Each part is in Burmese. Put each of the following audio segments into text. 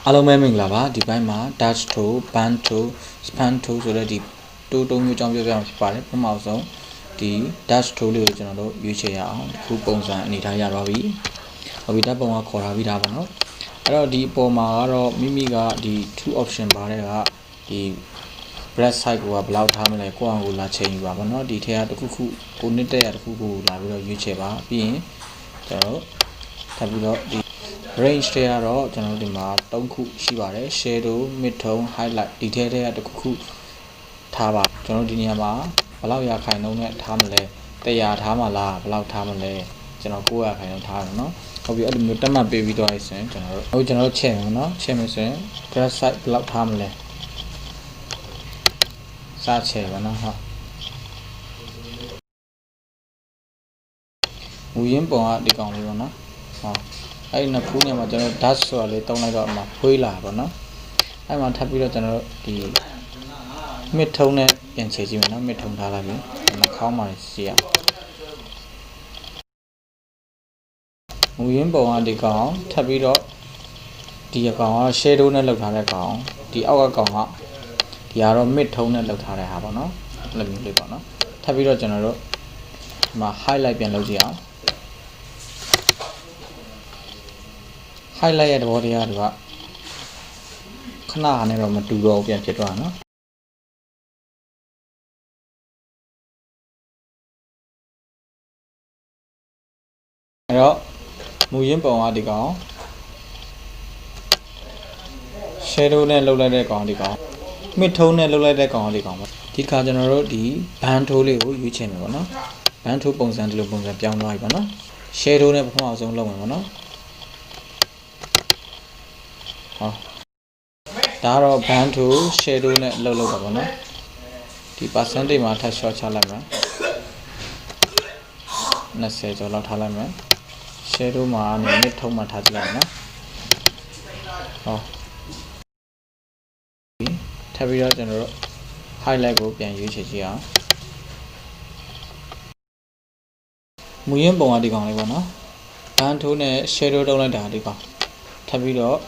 အားလုံးပဲမင်္ဂလာပါဒီပိုင်းမှာ touch tool band tool span tool ဆိုတဲ့ဒီတိုးမျိုးအကြောင်းပြောပြမှာဖြစ်ပါတယ်ပထမဆုံးဒီ touch tool လေးကိုကျွန်တော်တို့ရွေးချယ်ရအောင်အခုပုံစံအနေထားရသွားပြီဟုတ်ပြီဓာတ်ပုံကခေါ်ထားပြီးသားပါနော်အဲ့တော့ဒီအပေါ်မှာကတော့မိမိကဒီ two option ပါတဲ့ကဒီ breast size ကိုကဘယ်လောက်ထားမလဲကိုယ့်အောင်ကိုလာချိန်ယူပါပေါ့နော်ဒီထဲကတစ်ခုခုကိုနစ်တဲ့ရတစ်ခုကိုလာပြီးတော့ရွေးချယ်ပါပြီးရင်ကျွန်တော်တို့ထပ်ပြီးတော့ဒီrange တွေကတော့ကျွန်တော်တို့ဒီမှာ3ခုရှိပါတယ် shadow mid-tone highlight ဒီထဲကတစ်ခုခုထားပါကျွန်တော်ဒီနေရာမှာဘယ်လောက်ရခိုင်နှုန်းနဲ့ထားမလဲ100ထားမှာလားဘယ်လောက်ထားမလဲကျွန်တော်900ခိုင်နှုန်းထားတယ်နော်ဟုတ်ပြီအဲ့လိုမျိုးတက်မှတ်ပေးပြီးတော့ဆိုရင်ကျွန်တော်တို့ချက်မယ်နော်ချက်မယ်ဆိုရင် breast size ဘယ်လောက်ထားမလဲစချေပါနော်ဟုတ်မူရင်းပုံကဒီကောင်လေးပေါ့နော်ဟုတ်အဲ့ဒီနှစ်ဖူးနေမှာကျွန်တော် dash ဆိုတာလေးတုံးလိုက်တော့အမှဖွေးလာပါတော့အဲ့မှာထပ်ပြီးတော့ကျွန်တော်ဒီ mid tone နဲ့ပြန်ချေကြည့်မယ်နော် mid tone ထားလိုက်ပြီနှာခေါင်းမှာစီရမူရင်းပုံကဒီကောင်ထပ်ပြီးတော့ဒီအကောင်က shadow နဲ့လောက်ထားတဲ့ကောင်ဒီအောက်ကကောင်ကဒီကတော့ mid tone နဲ့လောက်ထားတဲ့ဟာပေါ့နော်အဲ့လိုမျိုးလေးပေါ့နော်ထပ်ပြီးတော့ကျွန်တော်တို့ဒီမှာ highlight ပြန်လုပ်ကြည့်အောင်highlight ရဲ့သဘောတရားတွေကခဏဟာနဲ့တော့မတူတော့ပြန်ဖြစ်သွားတာနော်အဲ့တော့မူရင်းပုံကဒီကောင် shadow နဲ့လှုပ်လိုက်တဲ့ကောင်ဒီကောင် mid tone နဲ့လှုပ်လိုက်တဲ့ကောင်ဒီကောင်ပါဒီခါကျွန်တော်တို့ဒီ band tool လေးကိုရွေးချယ်မယ်ပေါ့နော် band tool ပုံစံဒီလိုပုံစံပြောင်းသွားပြီပေါ့နော် shadow နဲ့ပထမအဆုံးလုပ်မယ်ပေါ့နော်ဟောဒါတော့ band tool shadow နဲ့လှုပ်ပါပေါ့နော်ဒီ percentage မှာထပ် short ချလိုက်မယ်20ကျော်လောက်ထားလိုက်မယ် shadow မှာအနေနဲ့ထုံးမှထားကြည့်လိုက်နော်ဟောထပ်ပြီးတော့ကျွန်တော်တို့ highlight ကိုပြန်ရွေးချယ်ကြည့်အောင်မူရင်းပုံကဒီကောင်လေးပေါ့နော် band tool နဲ့ shadow တုံးလိုက်တာဒီကောင်ထပ်ပြီးတော့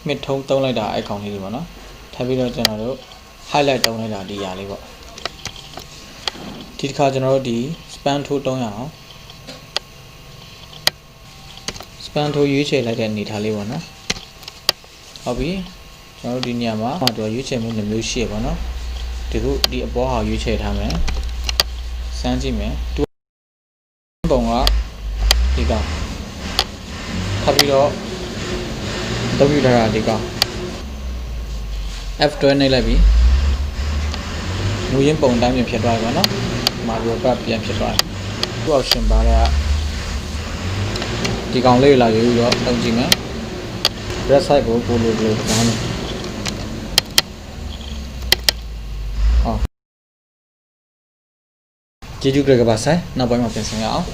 mid tone တုံးလိုက်တာအဲ့ကောင်လေးတွေပေါ့နော်ထပ်ပြီးတော့ကျွန်တော်တို့ highlight တုံးလိုက်တာဒီຢာလေးပေါ့ဒီတစ်ခါကျွန်တော်တို့ဒီ span tool တုံးရအောင် span tool ရွေးချယ်လိုက်တဲ့အနေထားလေးပေါ့နော်ဟုတ်ပြီကျွန်တော်တို့ဒီနေရာမှာတော့ရွေးချယ်မှုနှမျိုးရှိရပါတော့ဒီခုဒီအပေါ်ဟာရွေးချယ်ထားမယ်စမ်းကြည့်မယ်တူပုံကဒီကောင်ထပ်ပြီးတော့လုပ်ပြထားတာဒီကောင် F12 နှိပ်လိုက်ပြီမူရင်းပုံတိုင်းပြန်ဖြစ်သွားပြီပါနော်မာရီယိုကပြန်ဖြစ်သွားတယ်သူ့ option ပါတဲ့ဒီကောင်လေးလာရွေးပြီးတော့တုံးကြည့်မယ် breast size ကိုပို့လို့ပြောင်းမယ်ကျေးဇူးကြပါဆိုင်နောက်ပိုင်းမှာပြန်ဆင်းရအောင်